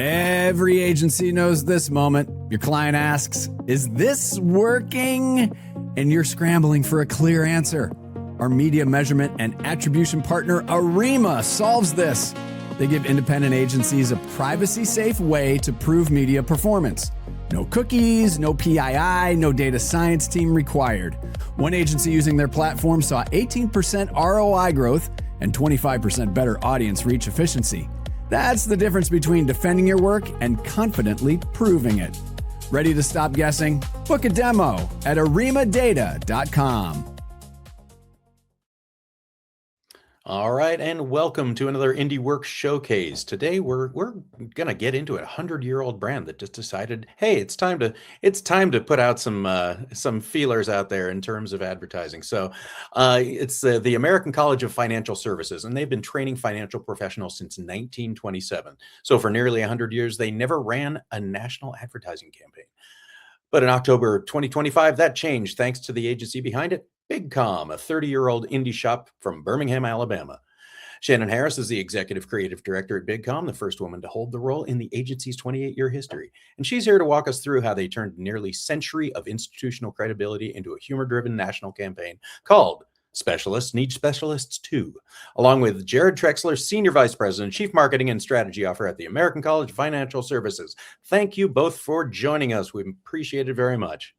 Every agency knows this moment. Your client asks, "Is this working?" And you're scrambling for a clear answer. Our media measurement and attribution partner, Arima, solves this. They give independent agencies a privacy-safe way to prove media performance. No cookies, no PII, no data science team required. One agency using their platform saw 18% ROI growth and 25% better audience reach efficiency. That's the difference between defending your work and confidently proving it. Ready to stop guessing? Book a demo at arimadata.com. All right, and welcome to another IndieWorks Showcase. Today we're gonna get into a 100-year-old brand that just decided, hey, it's time to put out some feelers out there in terms of advertising. So it's the American College of Financial Services, and they've been training financial professionals since 1927. So for nearly 100 years, they never ran a national advertising campaign. But in October 2025, that changed thanks to the agency behind it, BigCom, a 30-year-old indie shop from Birmingham, Alabama. Shannon Harris is the executive creative director at BigCom, the first woman to hold the role in the agency's 28-year history. And she's here to walk us through how they turned nearly a century of institutional credibility into a humor-driven national campaign called Specialists Need Specialists Too, along with Jared Trexler, Senior Vice President, Chief Marketing and Strategy Officer at the American College of Financial Services. Thank you both for joining us. We appreciate it very much.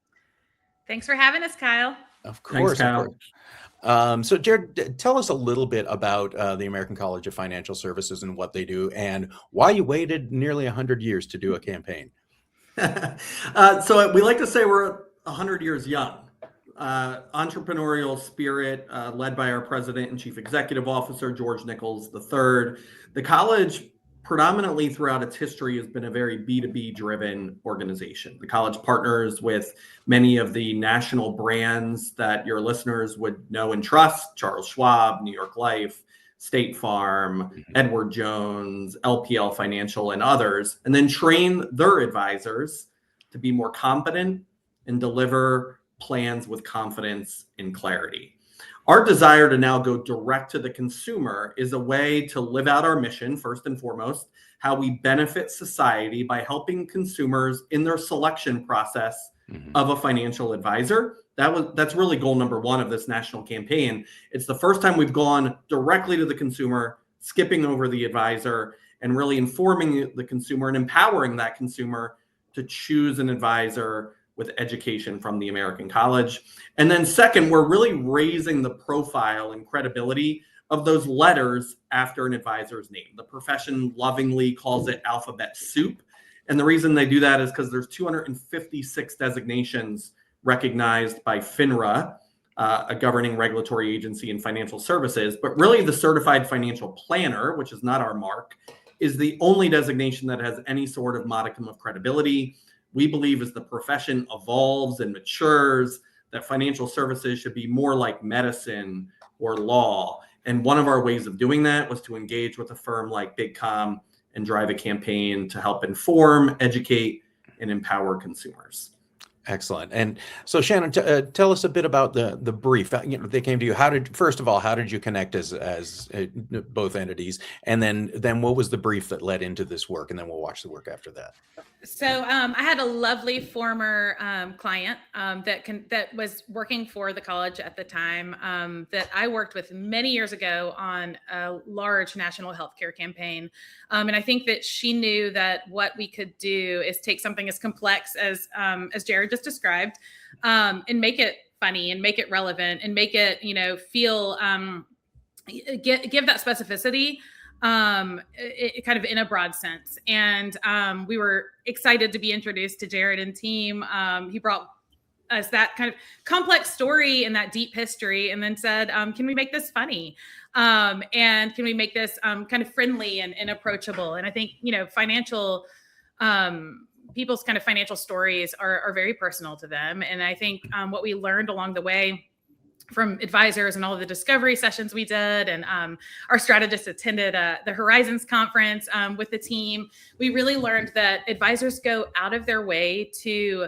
Thanks for having us, Kyle. Of course. Thanks, Kyle. Of course. So Jared, tell us a little bit about the American College of Financial Services and what they do and why you waited nearly 100 years to do a campaign. So we like to say we're 100 years young. Entrepreneurial spirit led by our president and chief executive officer, George Nichols III. The college predominantly throughout its history has been a very B2B driven organization. The college partners with many of the national brands that your listeners would know and trust: Charles Schwab, New York Life, State Farm, Edward Jones, LPL Financial, and others, and then train their advisors to be more competent and deliver plans with confidence and clarity. Our desire to now go direct to the consumer is a way to live out our mission, first and foremost, how we benefit society by helping consumers in their selection process of a financial advisor. That's really goal number one of this national campaign. It's the first time we've gone directly to the consumer, skipping over the advisor, and really informing the consumer and empowering that consumer to choose an advisor with education from the American College. And then second, we're really raising the profile and credibility of those letters after an advisor's name. The profession lovingly calls it alphabet soup. And the reason they do that is because there's 256 designations recognized by FINRA, a governing regulatory agency in financial services. But really the certified financial planner, which is not our mark, is the only designation that has any sort of modicum of credibility. We believe as the profession evolves and matures, that financial services should be more like medicine or law. And one of our ways of doing that was to engage with a firm like BigCom and drive a campaign to help inform, educate, and empower consumers. Excellent. And so Shannon, tell us a bit about the brief. They came to you. How did you connect as both entities? And then what was the brief that led into this work? And then we'll watch the work after that. So I had a lovely former client that was working for the college at the time that I worked with many years ago on a large national healthcare campaign. And I think that she knew that what we could do is take something as complex as Jared just described and make it funny and make it relevant and make it, feel, give that specificity kind of in a broad sense. And we were excited to be introduced to Jared and team. He brought us that kind of complex story and that deep history and then said, can we make this funny? And can we make this kind of friendly and approachable? And I think, financial people's kind of financial stories are very personal to them. And I think what we learned along the way from advisors and all of the discovery sessions we did, and our strategists attended the Horizons conference with the team, we really learned that advisors go out of their way to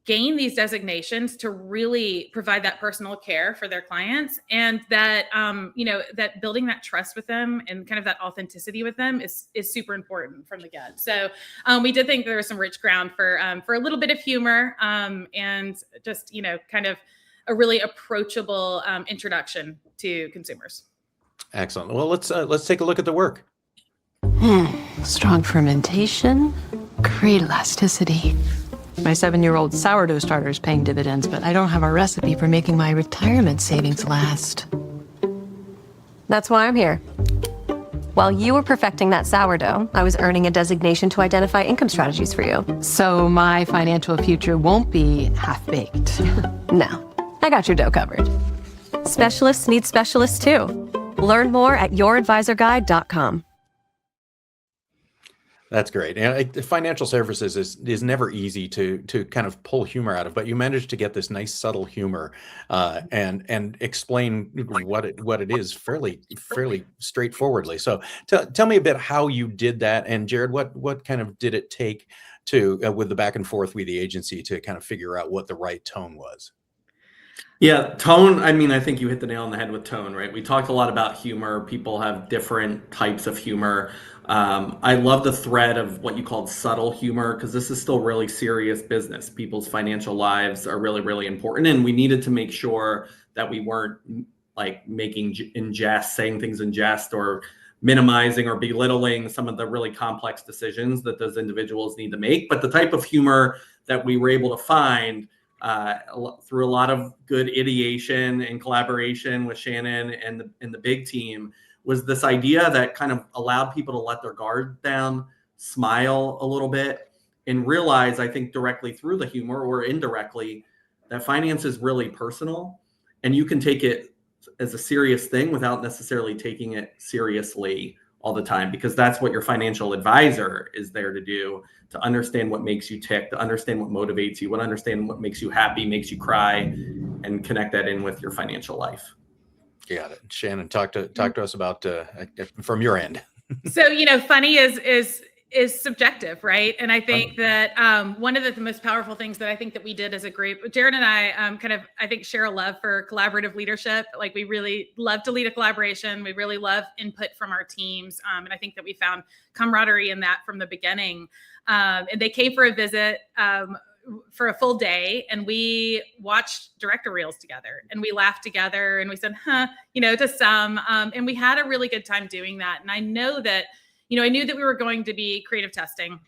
gain these designations to really provide that personal care for their clients, and that that building that trust with them and kind of that authenticity with them is super important from the get. So we did think there was some rich ground for a little bit of humor, and just kind of a really approachable introduction to consumers. Excellent. Well, let's take a look at the work. Strong fermentation, great elasticity. My 7-year-old sourdough starter is paying dividends, but I don't have a recipe for making my retirement savings last. That's why I'm here. While you were perfecting that sourdough, I was earning a designation to identify income strategies for you. So my financial future won't be half-baked. No, I got your dough covered. Specialists need specialists too. Learn more at youradvisorguide.com. That's great. And financial services is never easy to kind of pull humor out of, but you managed to get this nice subtle humor and explain what it is fairly straightforwardly. So tell me a bit how you did that, and Jared, what kind of did it take to with the back and forth with the agency to kind of figure out what the right tone was? Yeah, tone. I mean, I think you hit the nail on the head with tone, right? We talked a lot about humor. People have different types of humor. I love the thread of what you called subtle humor, because this is still really serious business. People's financial lives are really, really important. And we needed to make sure that we weren't like making in jest, saying things in jest, or minimizing or belittling some of the really complex decisions that those individuals need to make. But the type of humor that we were able to find through a lot of good ideation and collaboration with Shannon and the big team was this idea that kind of allowed people to let their guard down, smile a little bit, and realize, I think directly through the humor or indirectly, that finance is really personal, and you can take it as a serious thing without necessarily taking it seriously all the time, because that's what your financial advisor is there to do, to understand what makes you tick, to understand what motivates you, understand what makes you happy, makes you cry, and connect that in with your financial life. Got it. Shannon, talk to us about from your end. So, funny is subjective, right? And I think that one of the most powerful things that I think that we did as a group, Jared and I I think share a love for collaborative leadership. Like, we really love to lead a collaboration. We really love input from our teams. And I think that we found camaraderie in that from the beginning. And they came for a visit for a full day, and we watched director reels together, and we laughed together, and we said, to some, and we had a really good time doing that. And I know that, I knew that we were going to be creative testing,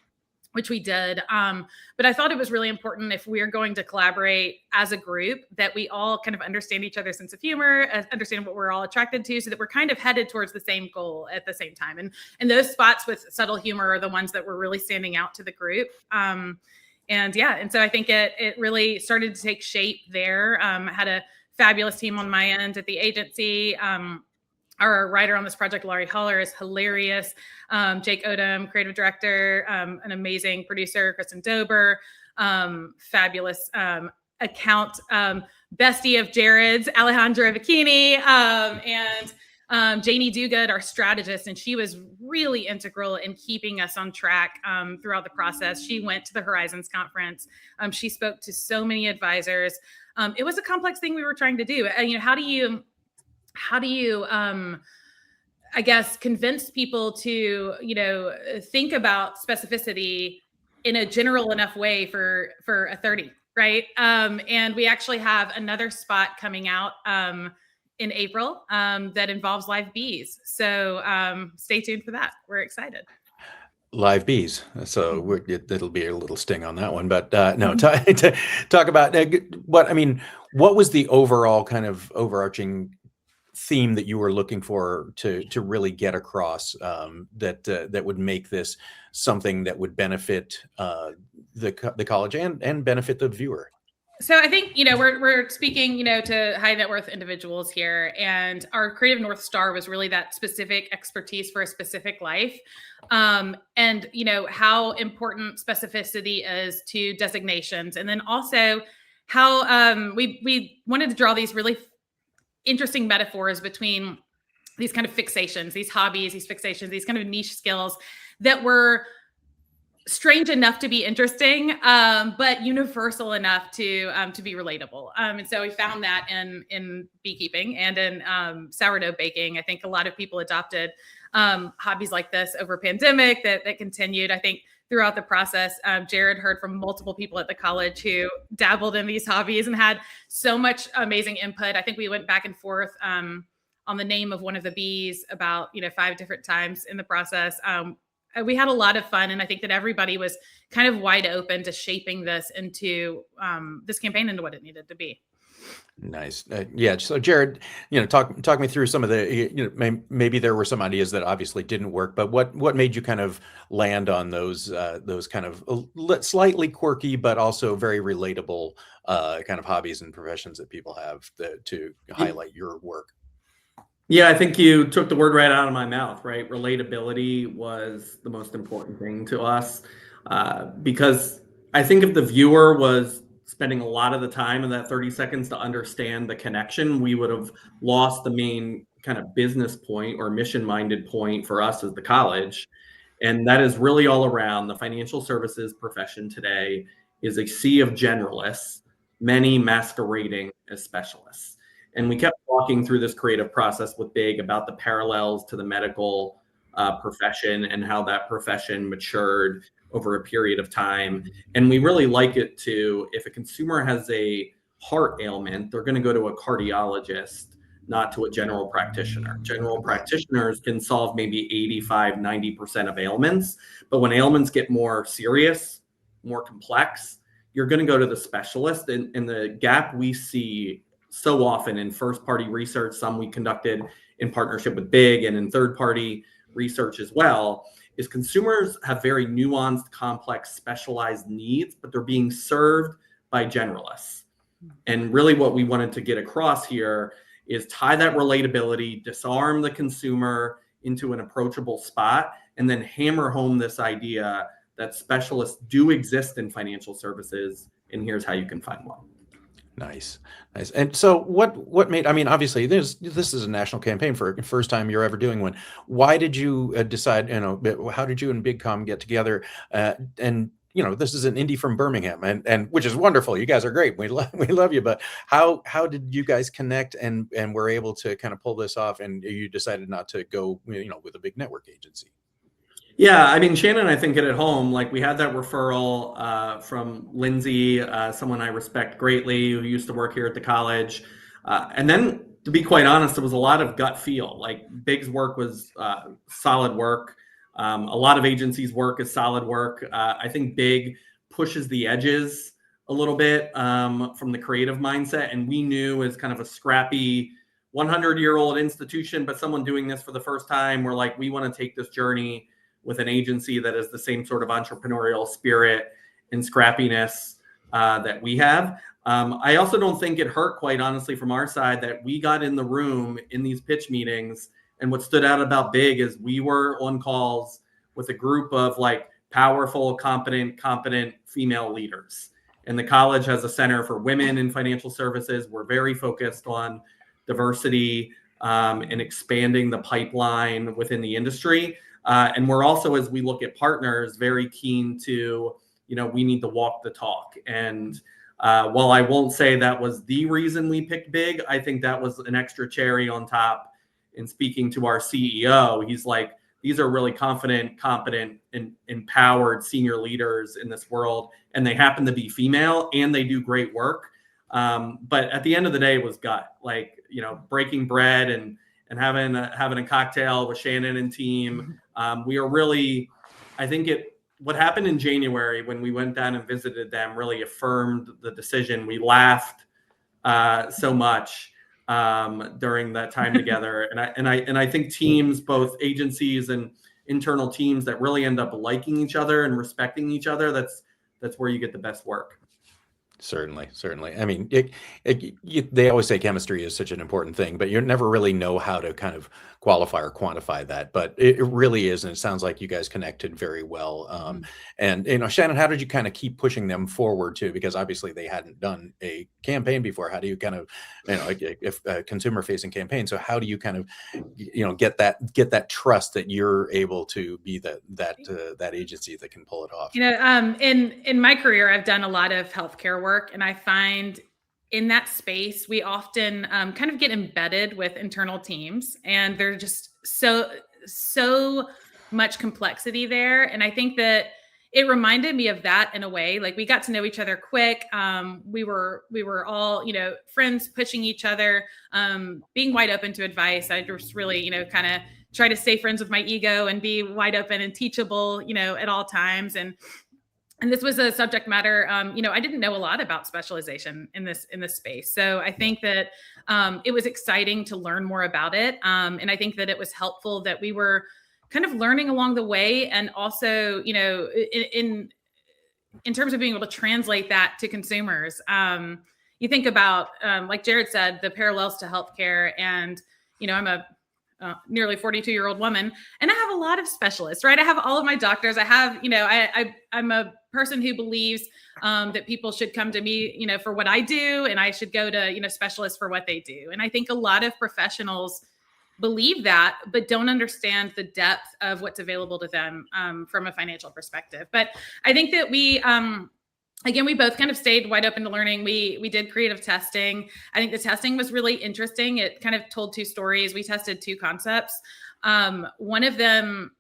which we did. But I thought it was really important, if we're going to collaborate as a group, that we all kind of understand each other's sense of humor, understand what we're all attracted to, so that we're kind of headed towards the same goal at the same time. And those spots with subtle humor are the ones that were really standing out to the group. And so I think it really started to take shape there. I had a fabulous team on my end at the agency. Our writer on this project, Laurie Haller, is hilarious. Jake Odom, creative director, an amazing producer, Kristen Dober, fabulous account bestie of Jared's, Alejandra Bikini, and Janie Duguid, our strategist, and she was really integral in keeping us on track throughout the process. She went to the Horizons conference. She spoke to so many advisors. It was a complex thing we were trying to do. How do you I guess convince people to think about specificity in a general enough way for a 30, right? And we actually have another spot coming out in April that involves live bees. So stay tuned for that. We're excited. Live bees. So it'll be a little sting on that one, but no, talk about what was the overall kind of overarching theme that you were looking for to really get across that would make this something that would benefit the college and benefit the viewer? So I think, we're speaking, to high net worth individuals here, and our creative North Star was really that specific expertise for a specific life. And, how important specificity is to designations. And then also how we wanted to draw these really interesting metaphors between these kind of fixations, these hobbies, these fixations, these kind of niche skills that were strange enough to be interesting, but universal enough to be relatable. And so we found that in beekeeping and in sourdough baking. I think a lot of people adopted hobbies like this over pandemic that continued. I think throughout the process, Jared heard from multiple people at the college who dabbled in these hobbies and had so much amazing input. I think we went back and forth on the name of one of the bees about 5 different times in the process. We had a lot of fun, and I think that everybody was kind of wide open to shaping this into this campaign into what it needed to be. Nice. Yeah. So Jared, talk me through some of the, maybe there were some ideas that obviously didn't work, but what made you kind of land on those kind of slightly quirky, but also very relatable kind of hobbies and professions that people have to highlight your work? Yeah, I think you took the word right out of my mouth, right? Relatability was the most important thing to us because I think if the viewer was spending a lot of the time in that 30 seconds to understand the connection, we would have lost the main kind of business point or mission-minded point for us as the college. And that is really all around the financial services profession today is a sea of generalists, many masquerading as specialists. And we kept walking through this creative process with Big about the parallels to the medical profession and how that profession matured over a period of time. And we really like it to, if a consumer has a heart ailment, they're going to go to a cardiologist, not to a general practitioner. General practitioners can solve maybe 85, 90% of ailments. But when ailments get more serious, more complex, you're going to go to the specialist. And the gap we see so often in first-party research, some we conducted in partnership with Big and in third-party research as well, is consumers have very nuanced, complex, specialized needs, but they're being served by generalists. And really what we wanted to get across here is tie that relatability, disarm the consumer into an approachable spot, and then hammer home this idea that specialists do exist in financial services, and here's how you can find one. Nice. And so what made, I mean, obviously this is a national campaign for the first time you're ever doing one. Why did you decide, how did you and BigCom get together? And this is an indie from Birmingham and which is wonderful. You guys are great. We love you, but how did you guys connect and were able to kind of pull this off, and you decided not to go, with a big network agency? Yeah, I mean, Shannon, I think hit it home. Like we had that referral from Lindsay, someone I respect greatly, who used to work here at the college. And then, to be quite honest, there was a lot of gut feel. Like Big's work was solid work. A lot of agencies' work is solid work. I think Big pushes the edges a little bit from the creative mindset. And we knew as kind of a scrappy 100-year-old institution, but someone doing this for the first time, we're like, we want to take this journey with an agency that is the same sort of entrepreneurial spirit and scrappiness that we have. I also don't think it hurt, quite honestly, from our side that we got in the room in these pitch meetings. And what stood out about Big is we were on calls with a group of like powerful, competent female leaders. And the college has a center for women in financial services. We're very focused on diversity and expanding the pipeline within the industry. And we're also, as we look at partners, very keen to, we need to walk the talk. And while I won't say that was the reason we picked Big, I think that was an extra cherry on top. In speaking to our CEO, he's like, these are really confident, competent, and empowered senior leaders in this world. And they happen to be female and they do great work. But at the end of the day, it was gut, like, breaking bread and having a cocktail with Shannon and team. We are really, I think what happened in January when we went down and visited them really affirmed the decision. We laughed so much during that time together. And I think teams, both agencies and internal teams that really end up liking each other and respecting each other, that's where you get the best work. Certainly, certainly. I mean, they always say chemistry is such an important thing, but you never really know how to kind of qualify or quantify that. But it really is, and it sounds like you guys connected very well. And Shannon, how did you kind of keep pushing them forward too? Because obviously they hadn't done a campaign before. How do you kind of, like if a consumer-facing campaign? So how do you kind of, get that trust that you're able to be that agency that can pull it off? In my career, I've done a lot of healthcare work, and I find in that space, we often kind of get embedded with internal teams, and there's just so much complexity there. And I think that it reminded me of that in a way. Like, we got to know each other quick. We were all, friends, pushing each other, being wide open to advice. I just really, kind of try to stay friends with my ego and be wide open and teachable, at all times. And this was a subject matter, I didn't know a lot about specialization in this space. So I think that it was exciting to learn more about it. And I think that it was helpful that we were kind of learning along the way. And also, in terms of being able to translate that to consumers, you think about, like Jared said, the parallels to healthcare. And, I'm a nearly 42-year-old woman, and I have a lot of specialists, right? I have all of my doctors. I have, I'm a person who believes that people should come to me, for what I do, and I should go to, specialists for what they do. And I think a lot of professionals believe that, but don't understand the depth of what's available to them from a financial perspective. But I think that again, we both kind of stayed wide open to learning. We did creative testing. I think the testing was really interesting. It kind of told two stories. We tested two concepts. One of them,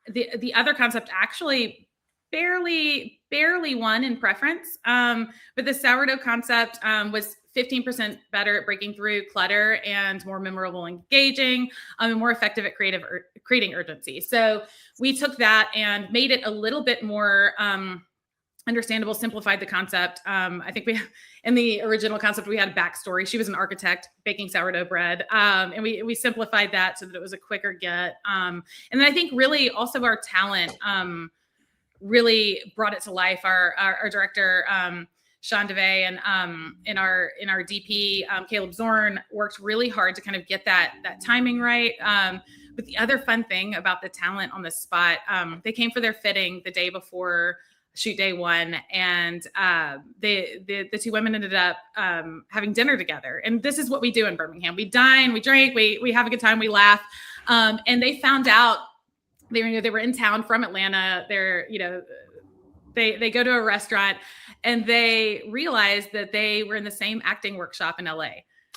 the other concept actually barely won in preference. But the sourdough concept was 15% better at breaking through clutter and more memorable, engaging, and more effective at creating urgency. So we took that and made it a little bit more understandable, simplified the concept. I think in the original concept, we had a backstory. She was an architect baking sourdough bread. And we simplified that so that it was a quicker get. And then I think really also our talent really brought it to life. Our director, Sean DeVay, and our DP, Caleb Zorn, worked really hard to kind of get that timing right. But the other fun thing about the talent on the spot, they came for their fitting the day before shoot day one, and the two women ended up having dinner together. And this is what we do in Birmingham: we dine, we drink, we have a good time, we laugh. And they found out they were in town from Atlanta. They go to a restaurant, and they realized that they were in the same acting workshop in LA.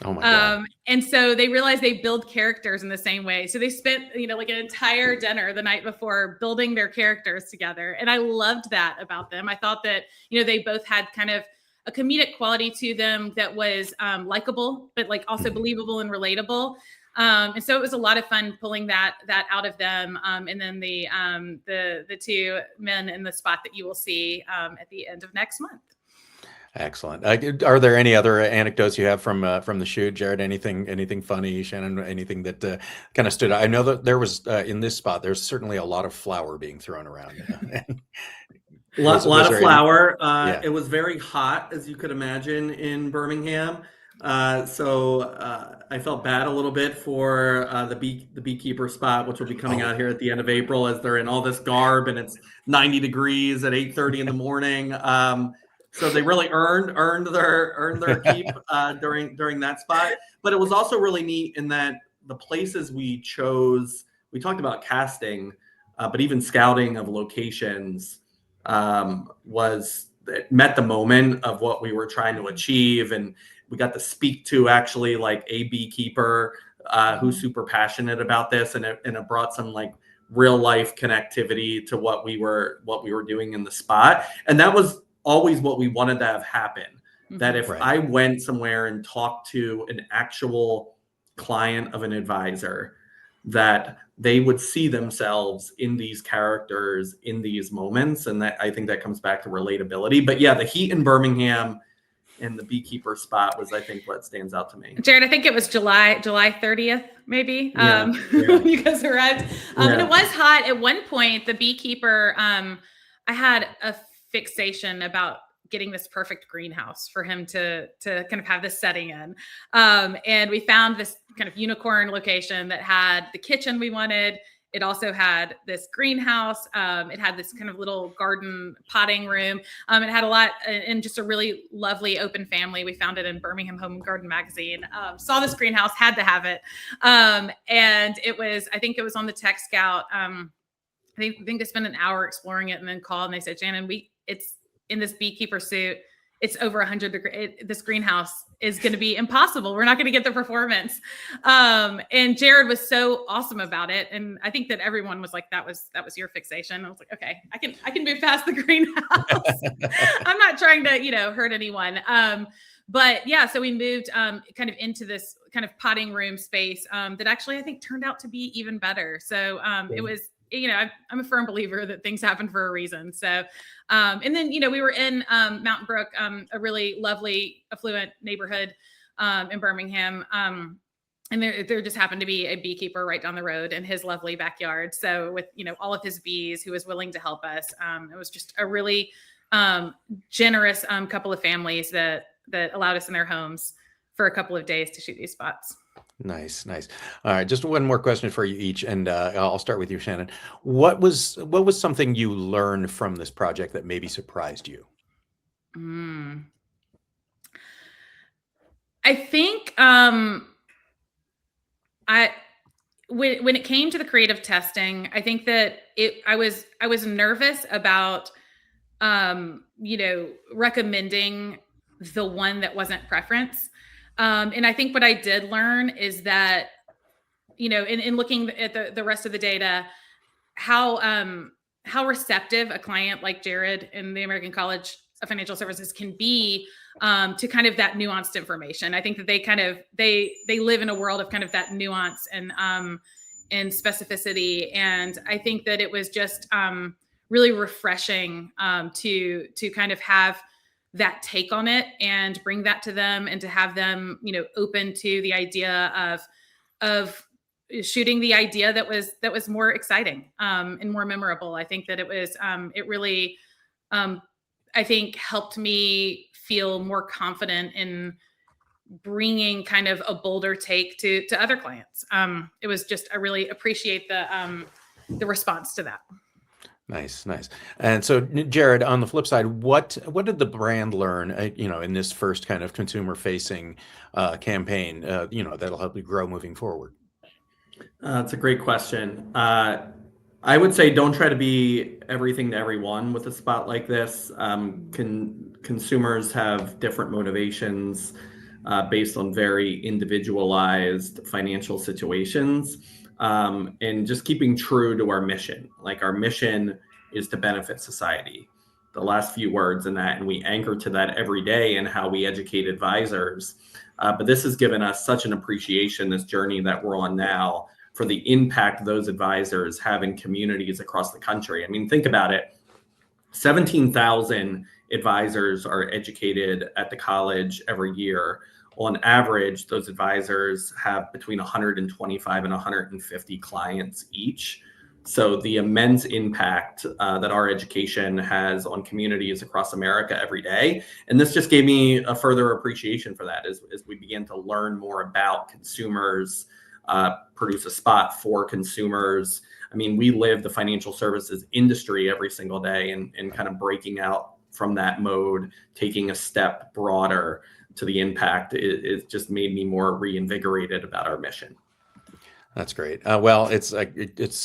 Oh my God. And so they realized they build characters in the same way. So they spent, like an entire dinner the night before building their characters together. And I loved that about them. I thought that, they both had kind of a comedic quality to them that was likable, but like also believable and relatable. And so it was a lot of fun pulling that out of them. And then the two men in the spot that you will see at the end of next month. Excellent. Are there any other anecdotes you have from the shoot, Jared? Anything funny, Shannon? Anything that kind of stood out? I know that there was in this spot. There's certainly a lot of flour being thrown around. A lot of flour. Yeah. It was very hot, as you could imagine, in Birmingham. So I felt bad a little bit for the beekeeper spot, which will be coming out here at the end of April, as they're in all this garb and it's 90 degrees at 8:30 in the morning. So they really earned their keep during that spot. But it was also really neat in that the places we chose, we talked about casting, but even scouting of locations met the moment of what we were trying to achieve. And we got to speak to actually like a beekeeper who's super passionate about this, and it brought some like real life connectivity to what we were doing in the spot. And that was always what we wanted to have happen. That if I went somewhere and talked to an actual client of an advisor, that they would see themselves in these characters in these moments. And that, I think that comes back to relatability. But yeah, the heat in Birmingham and the beekeeper spot was, I think, what stands out to me. Jared, I think it was July 30th, maybe, when you guys arrived. And it was hot. At one point, the beekeeper, I had a fixation about getting this perfect greenhouse for him to kind of have this setting in. And we found this kind of unicorn location that had the kitchen we wanted. It also had this greenhouse. It had this kind of little garden potting room. It had a lot and just a really lovely open family. We found it in Birmingham Home and Garden magazine. Saw this greenhouse, had to have it. And it was, I think it was on the Tech Scout. I think they spent an hour exploring it and then called and they said, Shannon, it's in this beekeeper suit. It's over 100 degrees. This greenhouse is going to be impossible. We're not going to get the performance. And Jared was so awesome about it. And I think that everyone was like, that was your fixation. I was like, okay, I can move past the greenhouse. I'm not trying to, hurt anyone. But yeah, so we moved kind of into this kind of potting room space that actually I think turned out to be even better. So it was, I'm a firm believer that things happen for a reason. So, and then, we were in Mountain Brook, a really lovely, affluent neighborhood in Birmingham. And there just happened to be a beekeeper right down the road in his lovely backyard. So with, all of his bees who was willing to help us, it was just a really generous couple of families that allowed us in their homes for a couple of days to shoot these spots. Nice. All right, just one more question for you each, and I'll start with you, Shannon. What was something you learned from this project that maybe surprised you? I think when it came to the creative testing, I think that I was nervous about recommending the one that wasn't preference. And I think what I did learn is that, in looking at the rest of the data, how receptive a client like Jared in the American College of Financial Services can be to kind of that nuanced information. I think that they live in a world of kind of that nuance and specificity. And I think that it was just really refreshing to kind of have that take on it and bring that to them and to have them, open to the idea of shooting the idea that was more exciting and more memorable. I think that it was, it really, I think helped me feel more confident in bringing kind of a bolder take to other clients. It was just, I really appreciate the response to that. Nice. And so, Jared, on the flip side, what did the brand learn, in this first kind of consumer-facing campaign, that'll help you grow moving forward? That's a great question. I would say don't try to be everything to everyone with a spot like this. Consumers have different motivations based on very individualized financial situations. And just keeping true to our mission. Like, our mission is to benefit society. The last few words in that, and we anchor to that every day in how we educate advisors. But this has given us such an appreciation, this journey that we're on now, for the impact those advisors have in communities across the country. I mean, think about it. 17,000 advisors are educated at the college every year. On average, those advisors have between 125 and 150 clients each. So the immense impact that our education has on communities across America every day. And this just gave me a further appreciation for that as we begin to learn more about consumers, produce a spot for consumers. I mean, we live the financial services industry every single day, and kind of breaking out from that mode, taking a step broader to the impact, it just made me more reinvigorated about our mission. That's great. Well,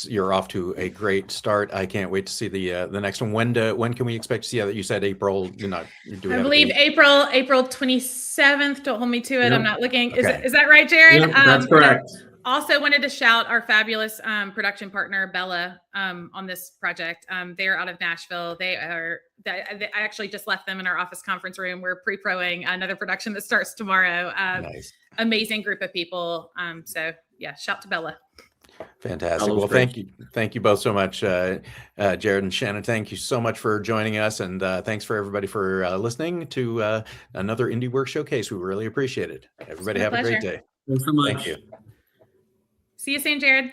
you're off to a great start. I can't wait to see the next one. When can we expect to see that? You said April. I believe April 27th. Don't hold me to it. Yep. I'm not looking. Okay. Is that right, Jared? Yep, that's correct. Also wanted to shout our fabulous production partner, Bella, on this project. They're out of Nashville. I actually just left them in our office conference room. We're pre-proing another production that starts tomorrow. Nice. Amazing group of people. So yeah, shout to Bella. Fantastic. Well, thank you both so much, Jared and Shannon. Thank you so much for joining us, and thanks for everybody for listening to another Indie Work Showcase. We really appreciate it. Everybody have a great day. Thanks so much. Thank you. See you soon, Jared.